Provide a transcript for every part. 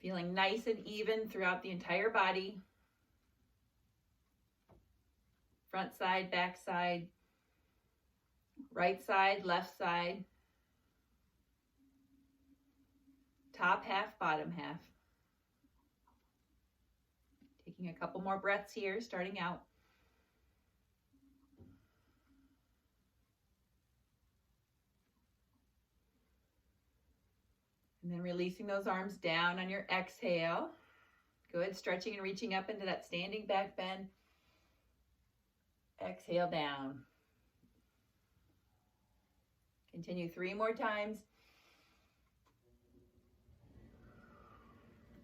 Feeling nice and even throughout the entire body. Front side, back side, right side, left side, top half, bottom half. Taking a couple more breaths here, starting out. And then releasing those arms down on your exhale. Good, stretching and reaching up into that standing back bend. Exhale down. Continue 3 more times.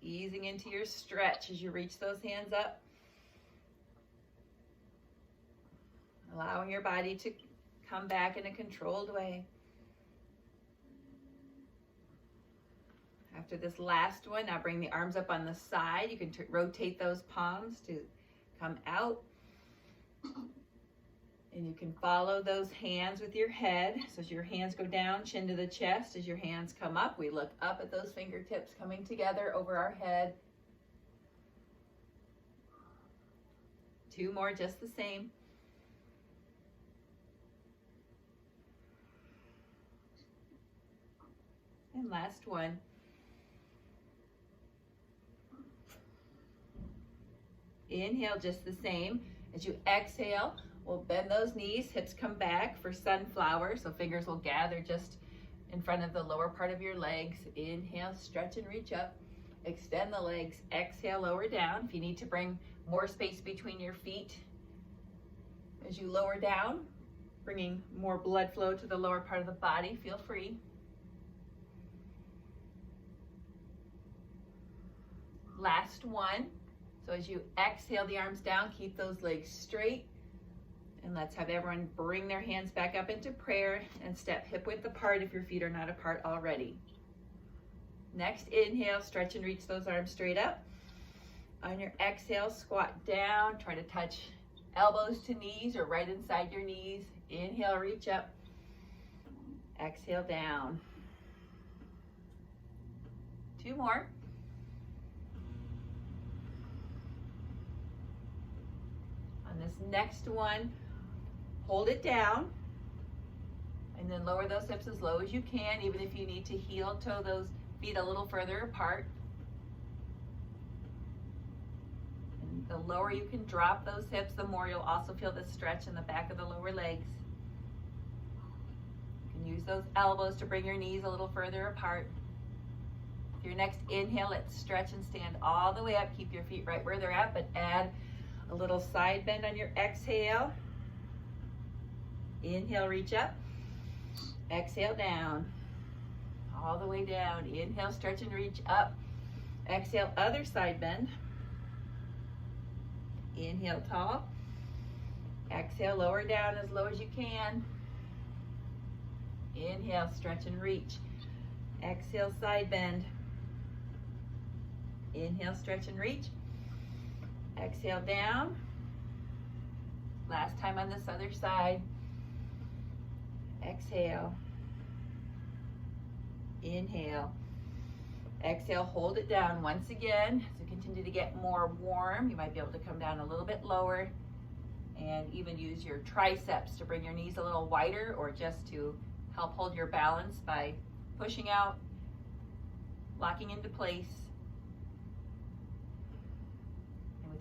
Easing into your stretch as you reach those hands up. Allowing your body to come back in a controlled way. After this last one, now bring the arms up on the side. You can rotate those palms to come out. And you can follow those hands with your head. So as your hands go down, chin to the chest. As your hands come up, we look up at those fingertips coming together over our head. 2 more, just the same. And last one. Inhale, just the same. As you exhale, we'll bend those knees, hips come back for sunflower. So fingers will gather just in front of the lower part of your legs. Inhale, stretch and reach up. Extend the legs. Exhale, lower down. If you need to bring more space between your feet, as you lower down, bringing more blood flow to the lower part of the body, feel free. Last one. So as you exhale the arms down, keep those legs straight. And let's have everyone bring their hands back up into prayer and step hip width apart if your feet are not apart already. Next, inhale, stretch and reach those arms straight up. On your exhale, squat down. Try to touch elbows to knees or right inside your knees. Inhale, reach up. Exhale, down. 2 more. On this next one, hold it down and then lower those hips as low as you can, even if you need to heel toe those feet a little further apart. And the lower you can drop those hips, the more you'll also feel the stretch in the back of the lower legs. You can use those elbows to bring your knees a little further apart. With your next inhale, let's stretch and stand all the way up. Keep your feet right where they're at, but add a little side bend on your exhale. Inhale, reach up. Exhale, down. All the way down. Inhale, stretch and reach up. Exhale, other side bend. Inhale, tall. Exhale, lower down as low as you can. Inhale, stretch and reach. Exhale, side bend. Inhale, stretch and reach. Exhale, down. Last time on this other side. Exhale. Inhale. Exhale, hold it down once again. So continue to get more warm. You might be able to come down a little bit lower and even use your triceps to bring your knees a little wider or just to help hold your balance by pushing out, locking into place.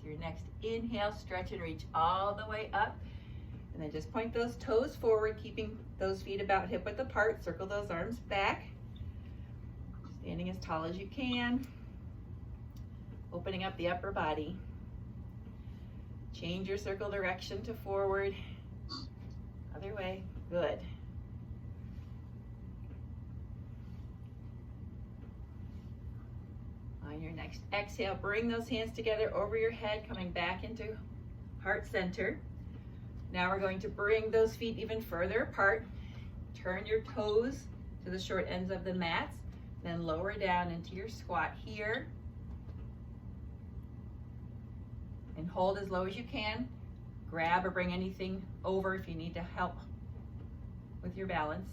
Your next inhale, stretch and reach all the way up. And then just point those toes forward, keeping those feet about hip width apart. Circle those arms back. Standing as tall as you can. Opening up the upper body. Change your circle direction to forward. Other way. Good. On your next exhale, bring those hands together over your head, coming back into heart center. Now we're going to bring those feet even further apart. Turn your toes to the short ends of the mats, then lower down into your squat here. And hold as low as you can. Grab or bring anything over if you need to help with your balance.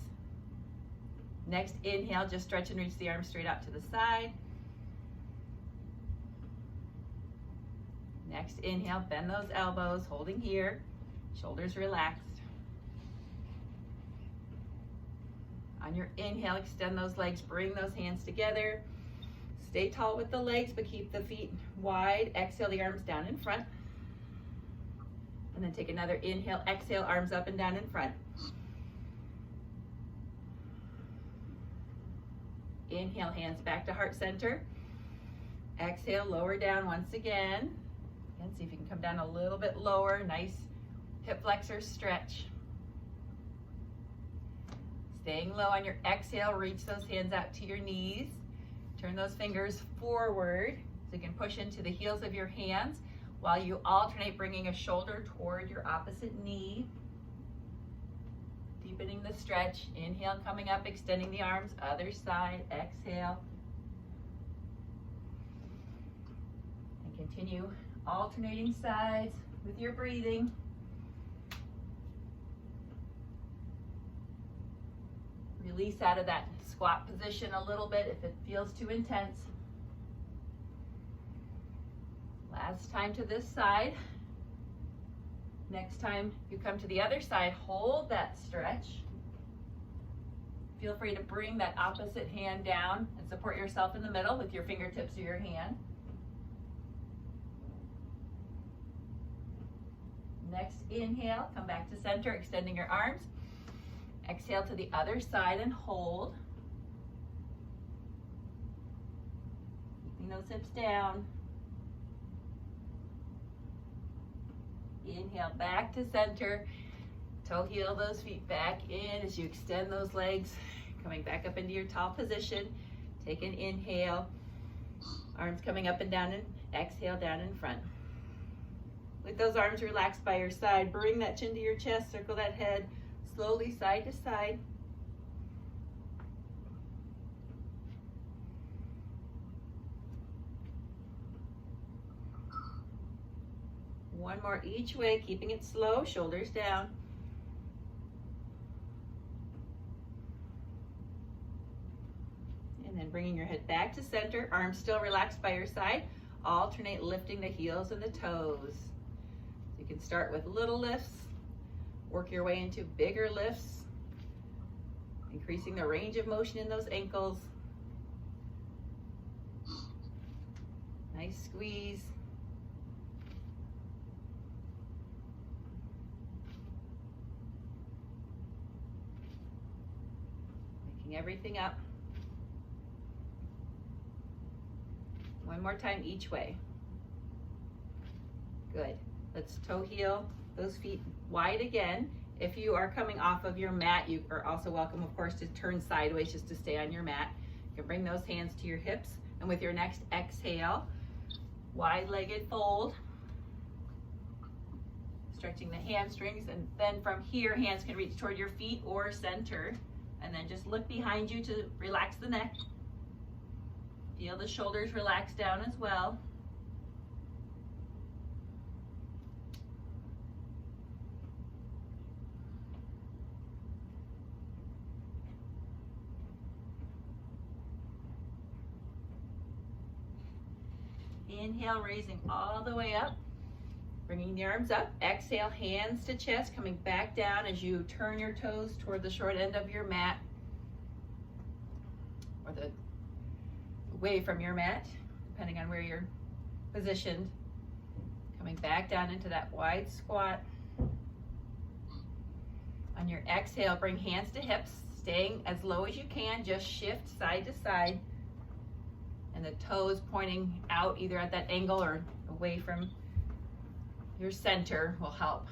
Next inhale, just stretch and reach the arms straight out to the side. Next inhale, bend those elbows, holding here, shoulders relaxed. On your inhale, extend those legs, bring those hands together. Stay tall with the legs, but keep the feet wide. Exhale, the arms down in front. And then take another inhale, exhale, arms up and down in front. Inhale, hands back to heart center. Exhale, lower down once again. And see if you can come down a little bit lower. Nice hip flexor stretch. Staying low on your exhale, reach those hands out to your knees. Turn those fingers forward so you can push into the heels of your hands while you alternate bringing a shoulder toward your opposite knee. Deepening the stretch. Inhale, coming up, extending the arms. Other side, exhale. And continue alternating sides with your breathing. Release out of that squat position a little bit if it feels too intense. Last time to this side. Next time you come to the other side, hold that stretch. Feel free to bring that opposite hand down and support yourself in the middle with your fingertips of your hand. Next inhale, come back to center, extending your arms. Exhale to the other side and hold. Keeping those hips down. Inhale back to center. Toe heel those feet back in as you extend those legs. Coming back up into your tall position. Take an inhale. Arms coming up and down, and exhale down in front. With those arms relaxed by your side, bring that chin to your chest, circle that head. Slowly side to side. One more each way, keeping it slow, shoulders down. And then bringing your head back to center, arms still relaxed by your side. Alternate lifting the heels and the toes. You can start with little lifts. Work your way into bigger lifts, increasing the range of motion in those ankles. Nice squeeze. Making everything up. One more time each way. Good. Let's toe heel those feet wide again. If you are coming off of your mat, you are also welcome, of course, to turn sideways just to stay on your mat. You can bring those hands to your hips, and with your next exhale, wide-legged fold. Stretching the hamstrings, and then from here, hands can reach toward your feet or center, and then just look behind you to relax the neck. Feel the shoulders relax down as well. Inhale, raising all the way up, bringing the arms up. Exhale, hands to chest, coming back down as you turn your toes toward the short end of your mat, or the away from your mat, depending on where you're positioned. Coming back down into that wide squat. On your exhale, bring hands to hips, staying as low as you can. Just shift side to side. And the toes pointing out either at that angle or away from your center will help.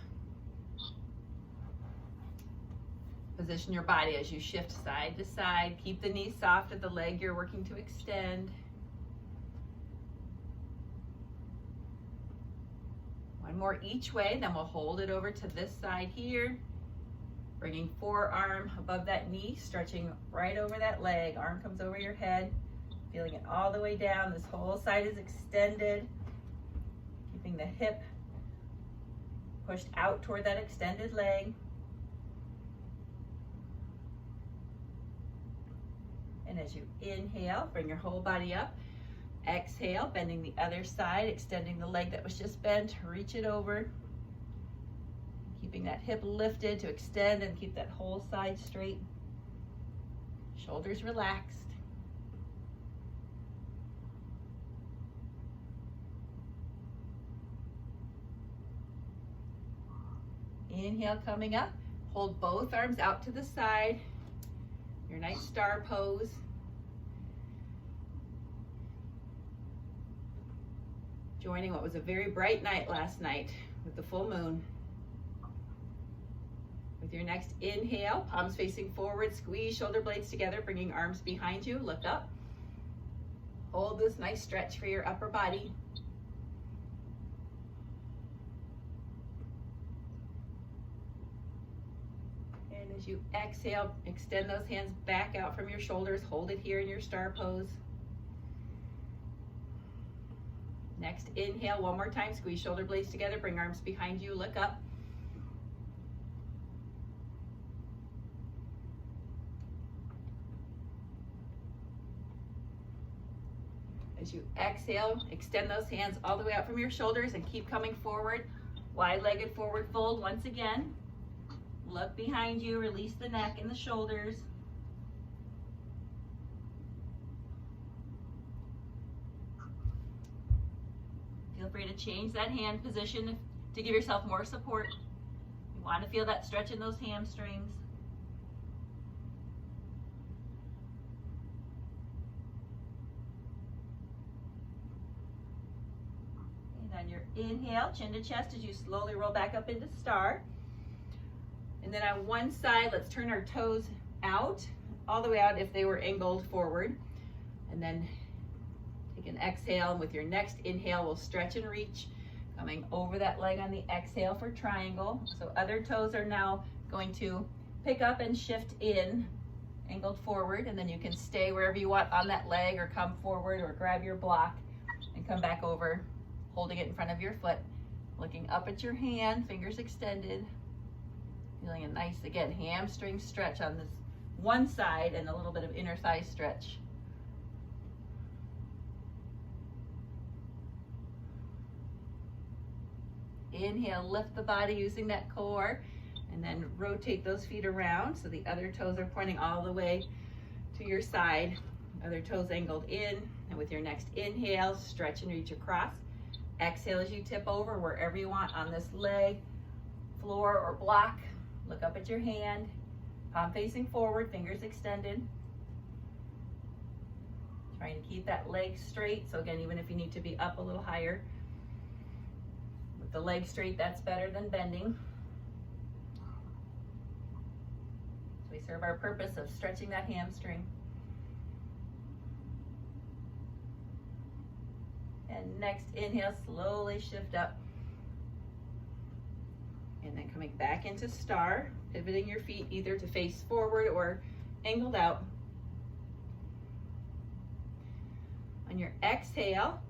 Position your body as you shift side to side. Keep the knees soft at the leg you're working to extend. One more each way, then we'll hold it over to this side here. Bringing forearm above that knee, stretching right over that leg. Arm comes over your head. Feeling it all the way down. This whole side is extended. Keeping the hip pushed out toward that extended leg. And as you inhale, bring your whole body up. Exhale, bending the other side, extending the leg that was just bent, reach it over. Keeping that hip lifted to extend and keep that whole side straight. Shoulders relaxed. Inhale, coming up. Hold both arms out to the side. Your nice star pose. Joining what was a very bright night last night with the full moon. With your next inhale, palms facing forward, squeeze shoulder blades together, bringing arms behind you, look up. Hold this nice stretch for your upper body. And as you exhale, extend those hands back out from your shoulders, hold it here in your star pose. Next inhale, one more time, squeeze shoulder blades together, bring arms behind you, look up. As you exhale, extend those hands all the way out from your shoulders and keep coming forward. Wide-legged forward fold once again. Look behind you, release the neck and the shoulders. Feel free to change that hand position to give yourself more support. You want to feel that stretch in those hamstrings. On your inhale, chin to chest as you slowly roll back up into star. And then on one side, let's turn our toes out, all the way out if they were angled forward. And then take an exhale, and with your next inhale, we'll stretch and reach, coming over that leg on the exhale for triangle. So other toes are now going to pick up and shift in, angled forward, and then you can stay wherever you want on that leg or come forward or grab your block and come back over, holding it in front of your foot, looking up at your hand, fingers extended, feeling a nice, again, hamstring stretch on this one side and a little bit of inner thigh stretch. Inhale, lift the body using that core, and then rotate those feet around so the other toes are pointing all the way to your side. Other toes angled in, and with your next inhale, stretch and reach across. Exhale as you tip over wherever you want on this leg, floor, or block. Look up at your hand, palm facing forward, fingers extended. Trying to keep that leg straight. So again, even if you need to be up a little higher, with the leg straight, that's better than bending. So we serve our purpose of stretching that hamstring. And next inhale, slowly shift up. And then coming back into star, pivoting your feet either to face forward or angled out. On your exhale,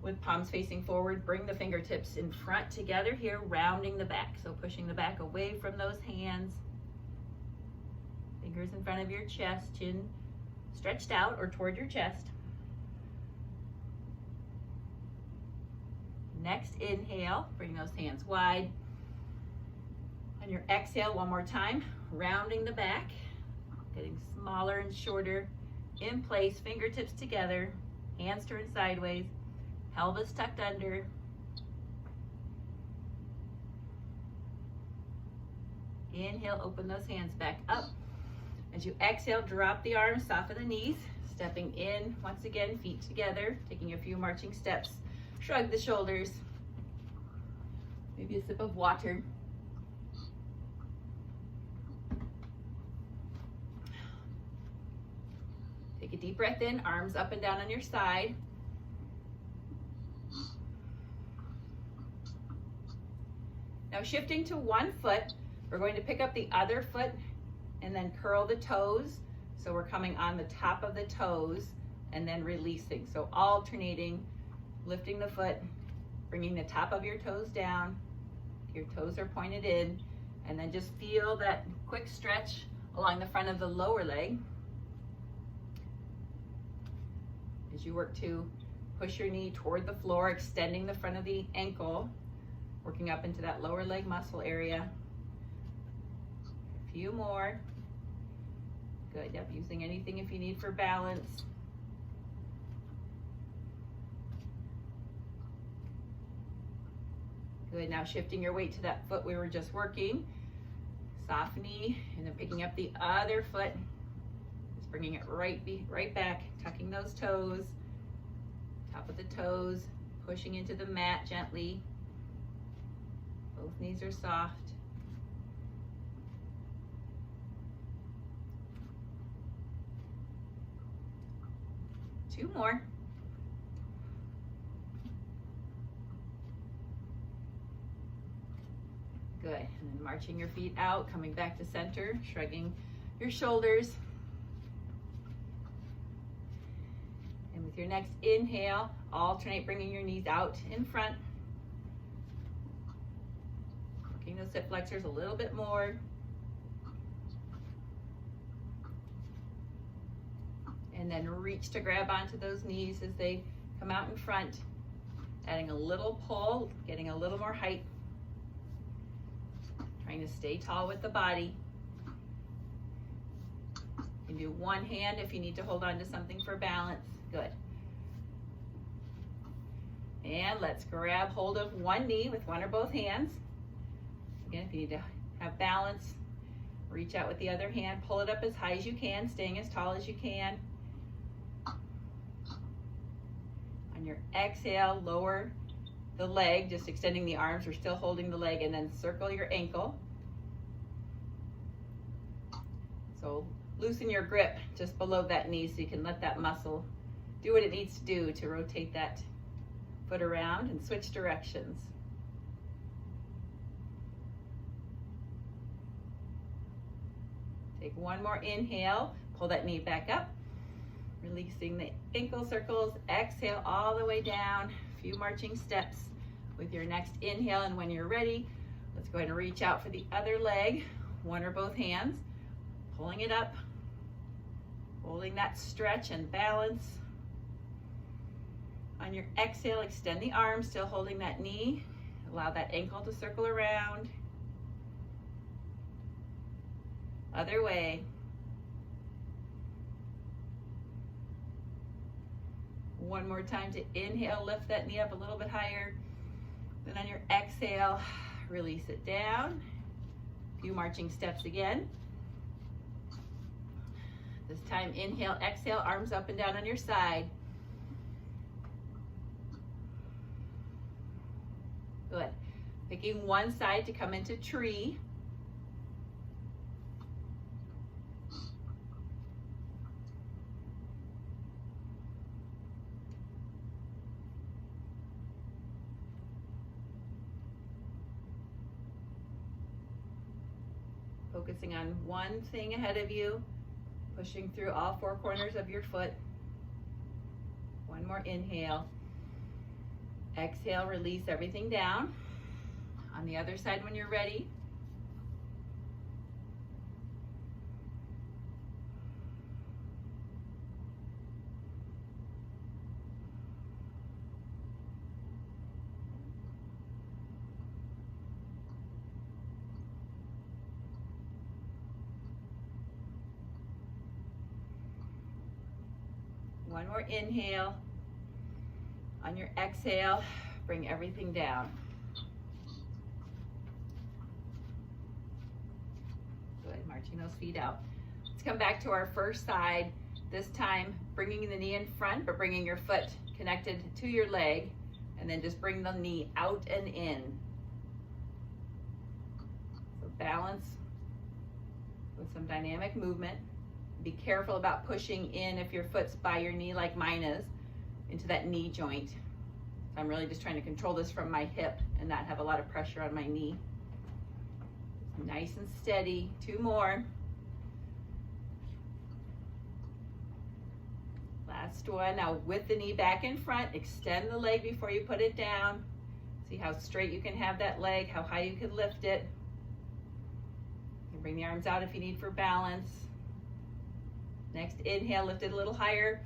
with palms facing forward, bring the fingertips in front together here, rounding the back. So pushing the back away from those hands. Fingers in front of your chest, chin stretched out or toward your chest. Next inhale, bring those hands wide. On your exhale, one more time, rounding the back, getting smaller and shorter in place, fingertips together, hands turned sideways, pelvis tucked under. Inhale, open those hands back up. As you exhale, drop the arms, soften the knees, stepping in, once again, feet together, taking a few marching steps. Shrug the shoulders, maybe a sip of water. Take a deep breath in, arms up and down on your side. Now shifting to one foot, we're going to pick up the other foot and then curl the toes. So we're coming on the top of the toes and then releasing. So alternating, lifting the foot, bringing the top of your toes down. Your toes are pointed in, and then just feel that quick stretch along the front of the lower leg as you work to push your knee toward the floor, extending the front of the ankle, working up into that lower leg muscle area. A few more. Good, yep, using anything if you need for balance. Good, now shifting your weight to that foot we were just working. Soft knee, and then picking up the other foot. Just bringing it right back, tucking those toes, top of the toes, pushing into the mat gently. Both knees are soft. Two more. Good, and then marching your feet out, coming back to center, shrugging your shoulders. And with your next inhale, alternate bringing your knees out in front. Working those hip flexors a little bit more. And then reach to grab onto those knees as they come out in front. Adding a little pull, getting a little more height. Trying to stay tall with the body. You can do one hand if you need to hold on to something for balance. Good. And let's grab hold of one knee with one or both hands. Again, if you need to have balance, reach out with the other hand, pull it up as high as you can, staying as tall as you can. On your exhale, lower the leg, just extending the arms. We're still holding the leg, and then circle your ankle. So loosen your grip just below that knee so you can let that muscle do what it needs to do to rotate that foot around and switch directions. Take one more inhale, pull that knee back up, releasing the ankle circles. Exhale all the way down, a few marching steps with your next inhale, and when you're ready, let's go ahead and reach out for the other leg, one or both hands, pulling it up, holding that stretch and balance. On your exhale, extend the arms, still holding that knee. Allow that ankle to circle around. Other way. One more time to inhale, lift that knee up a little bit higher. Then on your exhale, release it down. A few marching steps again. This time, inhale, exhale, arms up and down on your side. Good. Picking one side to come into tree. Focusing on one thing ahead of you, pushing through all four corners of your foot. One more inhale. Exhale, release everything down. On the other side when you're ready. One more inhale. On your exhale, bring everything down. Good, marching those feet out. Let's come back to our first side. This time, bringing the knee in front, but bringing your foot connected to your leg, and then just bring the knee out and in. So balance with some dynamic movement. Be careful about pushing in if your foot's by your knee like mine is, into that knee joint. So I'm really just trying to control this from my hip and not have a lot of pressure on my knee. Nice and steady. Two more. Last one. Now with the knee back in front, extend the leg before you put it down. See how straight you can have that leg, how high you can lift it. You can bring the arms out if you need for balance. Next inhale, lift it a little higher.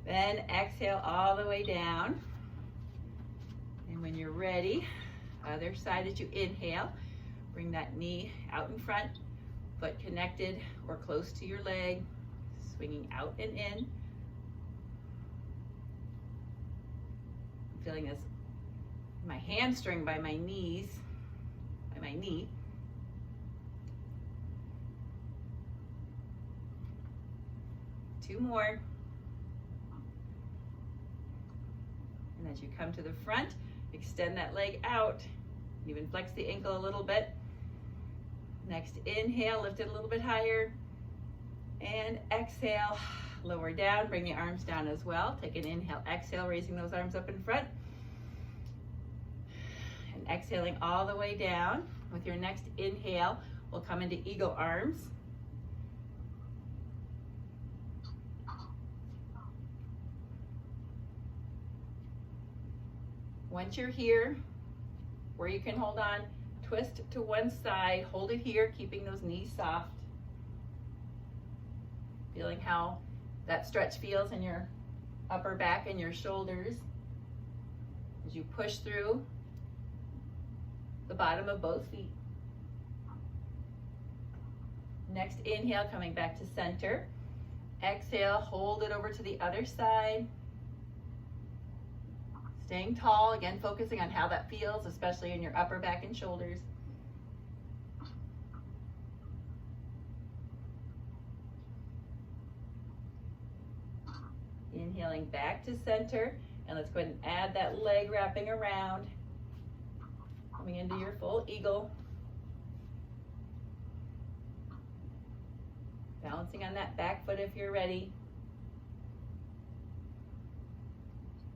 Then exhale all the way down. And when you're ready, other side as you inhale, bring that knee out in front, foot connected or close to your leg, swinging out and in. I'm feeling this, my hamstring by my knees, by my knee. Two more. And as you come to the front, extend that leg out, even flex the ankle a little bit. Next inhale, lift it a little bit higher, and exhale, lower down, bring the arms down as well. Take an inhale, exhale, raising those arms up in front, and exhaling all the way down. With your next inhale, we'll come into eagle arms. Once you're here, where you can hold on, twist to one side, hold it here, keeping those knees soft. Feeling how that stretch feels in your upper back and your shoulders as you push through the bottom of both feet. Next inhale, coming back to center. Exhale, hold it over to the other side. Staying tall, again, focusing on how that feels, especially in your upper back and shoulders. Inhaling back to center, and let's go ahead and add that leg wrapping around, coming into your full eagle. Balancing on that back foot if you're ready.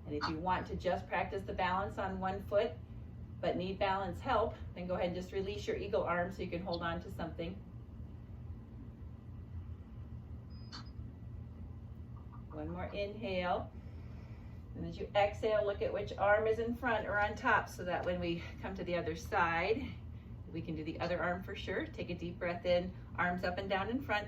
And if you want to just practice the balance on one foot, but need balance help, then go ahead and just release your eagle arm so you can hold on to something. One more inhale. And as you exhale, look at which arm is in front or on top so that when we come to the other side, we can do the other arm for sure. Take a deep breath in, arms up and down in front.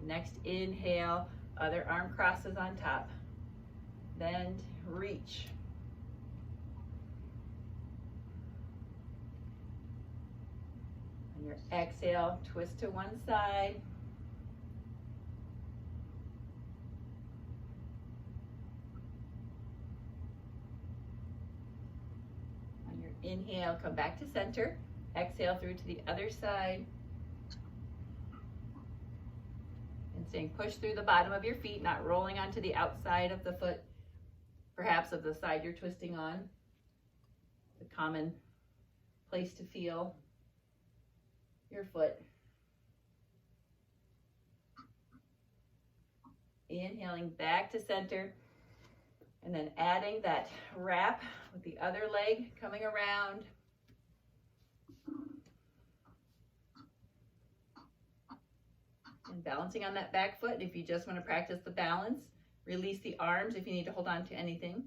Next inhale, other arm crosses on top. Bend, reach. On your exhale, twist to one side. On your inhale, come back to center. Exhale through to the other side. And staying pushed through the bottom of your feet, not rolling onto the outside of the foot, perhaps of the side you're twisting on. It's a common place to feel your foot. Inhaling back to center, and then adding that wrap with the other leg coming around. And balancing on that back foot. If you just want to practice the balance, release the arms if you need to hold on to anything.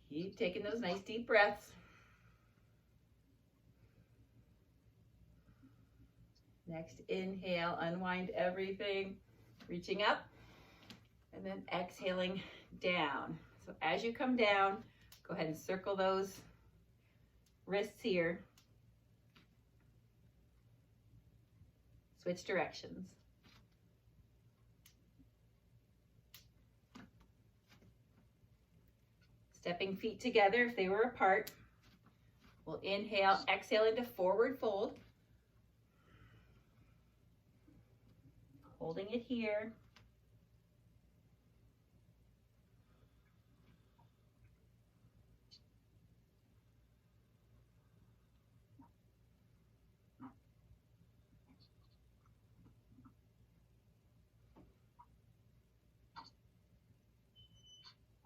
Keep taking those nice deep breaths. Next inhale, unwind everything, reaching up, and then exhaling down. So as you come down, go ahead and circle those wrists here. Switch directions. Stepping feet together if they were apart. We'll inhale, exhale into forward fold. Holding it here.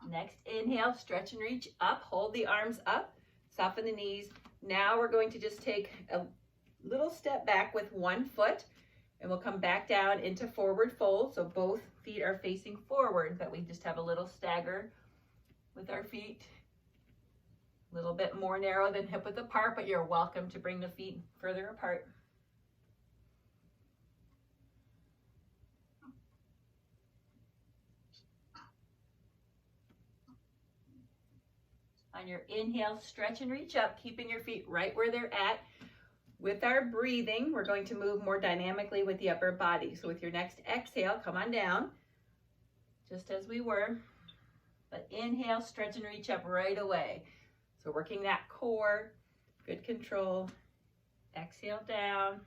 Next inhale, stretch and reach up, hold the arms up, soften the knees. Now we're going to just take a little step back with one foot, and we'll come back down into forward fold. So both feet are facing forward, but we just have a little stagger with our feet. A little bit more narrow than hip width apart, but you're welcome to bring the feet further apart. On your inhale, stretch and reach up, keeping your feet right where they're at. With our breathing, we're going to move more dynamically with the upper body. So with your next exhale, come on down, just as we were. But inhale, stretch and reach up right away. So working that core, good control. Exhale down.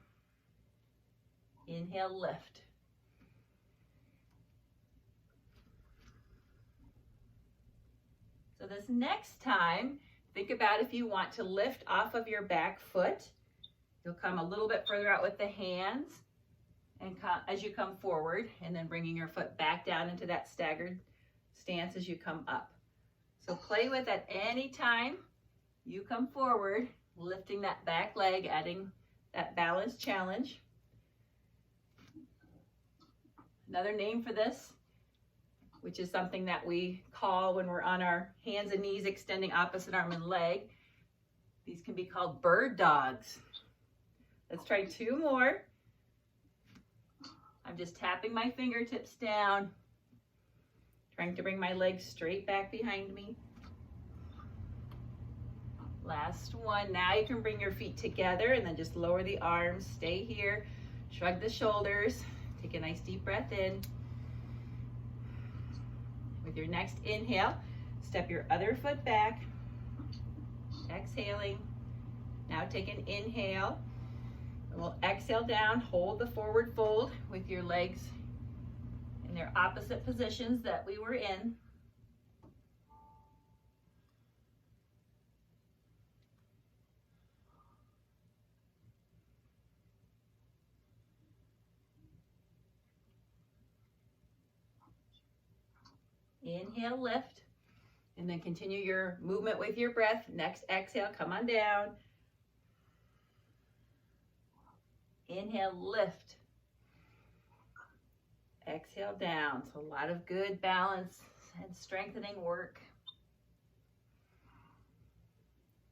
Inhale, lift. So this next time, think about if you want to lift off of your back foot. You'll come a little bit further out with the hands and as you come forward, and then bringing your foot back down into that staggered stance as you come up. So play with at any time you come forward, lifting that back leg, adding that balance challenge. Another name for this, which is something that we call when we're on our hands and knees, extending opposite arm and leg. These can be called bird dogs. Let's try 2 more. I'm just tapping my fingertips down, trying to bring my legs straight back behind me. Last one. Now you can bring your feet together and then just lower the arms. Stay here. Shrug the shoulders. Take a nice deep breath in. With your next inhale, step your other foot back. Exhaling. Now take an inhale. And we'll exhale down. Hold the forward fold with your legs in their opposite positions that we were in. Inhale, lift, and then continue your movement with your breath. Next exhale, come on down. Inhale, lift. Exhale, down. So a lot of good balance and strengthening work.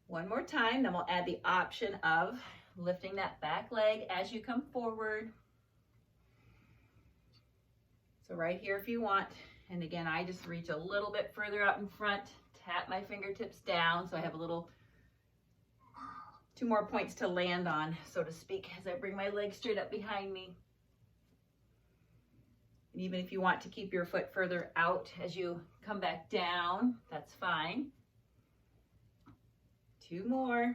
One more time, then we'll add the option of lifting that back leg as you come forward. So right here if you want. And again, I just reach a little bit further out in front, tap my fingertips down so I have a little 2 more points to land on, so to speak, as I bring my legs straight up behind me. And even if you want to keep your foot further out as you come back down, that's fine. 2 more.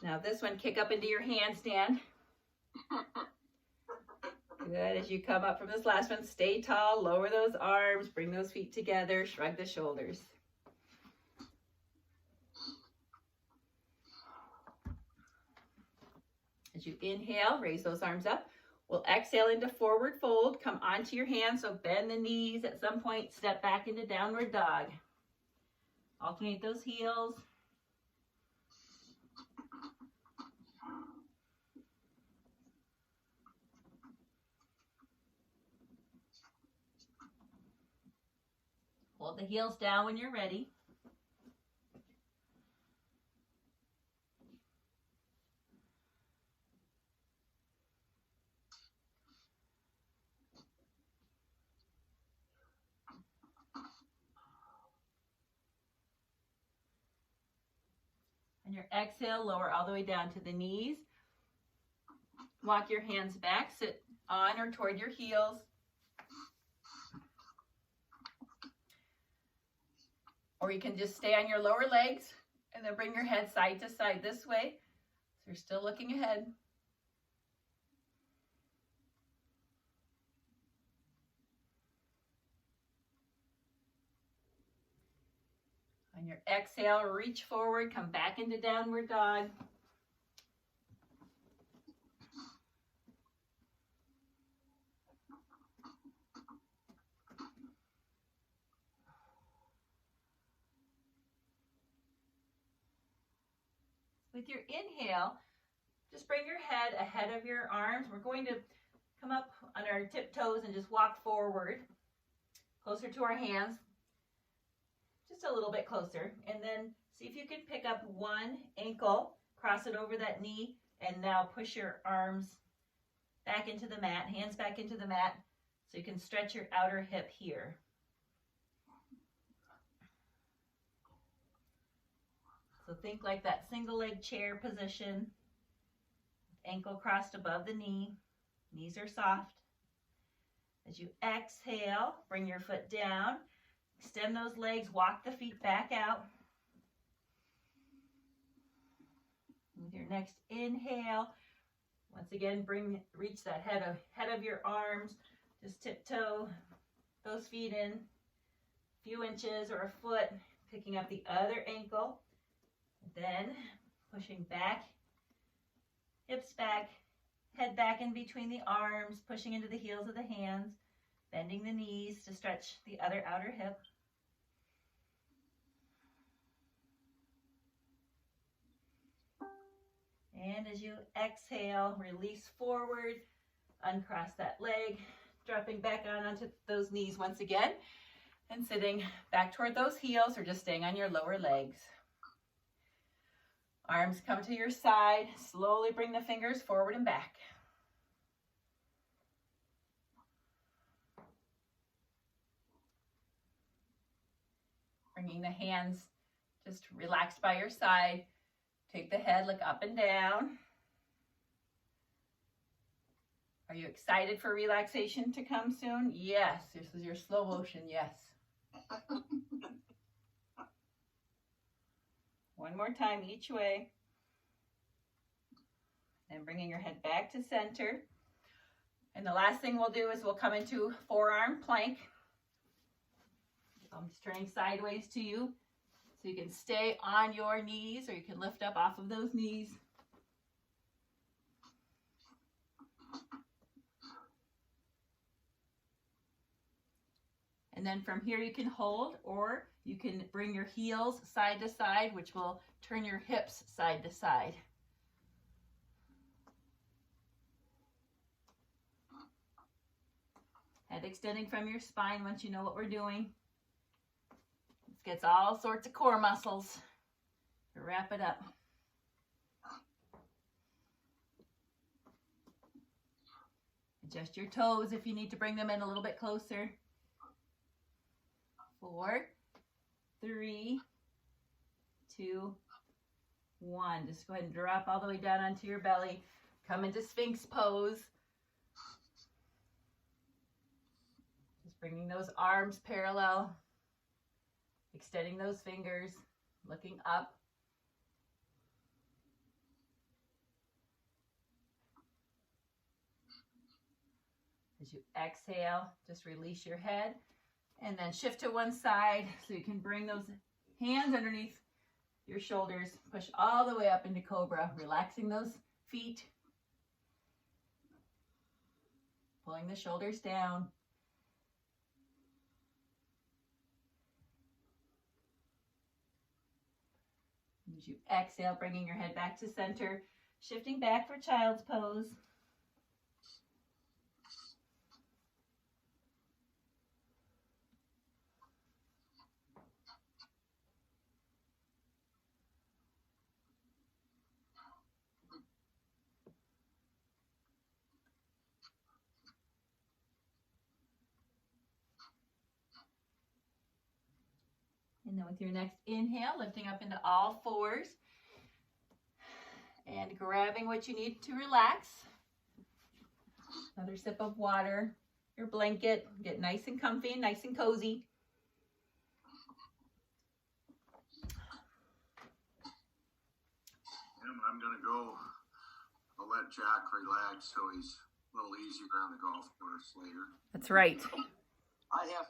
Now this one, kick up into your handstand. Good. As you come up from this last one, stay tall, lower those arms, bring those feet together, shrug the shoulders. As you inhale, raise those arms up. We'll exhale into forward fold. Come onto your hands, so bend the knees at some point. Step back into downward dog. Alternate those heels. Hold the heels down when you're ready. On your exhale, lower all the way down to the knees. Walk your hands back, sit on or toward your heels. Or you can just stay on your lower legs and then bring your head side to side this way. So you're still looking ahead. On your exhale, reach forward, come back into downward dog. With your inhale, just bring your head ahead of your arms. We're going to come up on our tiptoes and just walk forward, closer to our hands, just a little bit closer. And then see if you can pick up one ankle, cross it over that knee, and now push your arms back into the mat, hands back into the mat. So you can stretch your outer hip here. So think like that single leg chair position, ankle crossed above the knee, knees are soft. As you exhale, bring your foot down, extend those legs, walk the feet back out. With your next inhale, once again, reach that head of your arms, just tiptoe those feet in a few inches or a foot, picking up the other ankle. Then pushing back, hips back, head back in between the arms, pushing into the heels of the hands, bending the knees to stretch the other outer hip. And as you exhale, release forward, uncross that leg, dropping back onto those knees once again, and sitting back toward those heels or just staying on your lower legs. Arms come to your side. Slowly bring the fingers forward and back. Bringing the hands just relaxed by your side. Take the head, look up and down. Are you excited for relaxation to come soon? Yes. This is your slow motion. Yes. One more time each way. And bringing your head back to center. And the last thing we'll do is we'll come into forearm plank. I'm just turning sideways to you so you can stay on your knees, or you can lift up off of those knees. And then from here you can hold, or you can bring your heels side to side, which will turn your hips side to side. Head extending from your spine once you know what we're doing. This gets all sorts of core muscles to wrap it up. Adjust your toes if you need to bring them in a little bit closer. 4, 3, 2, 1. Just go ahead and drop all the way down onto your belly. Come into Sphinx pose. Just bringing those arms parallel. Extending those fingers. Looking up. As you exhale, just release your head. And then shift to one side so you can bring those hands underneath your shoulders. Push all the way up into Cobra, relaxing those feet. Pulling the shoulders down. As you exhale, bringing your head back to center, shifting back for child's pose. And then with your next inhale, lifting up into all fours and grabbing what you need to relax. Another sip of water, your blanket, get nice and comfy and nice and cozy. I'm going to go. I'll let Jack relax so he's a little easier on the golf course later. That's right. I have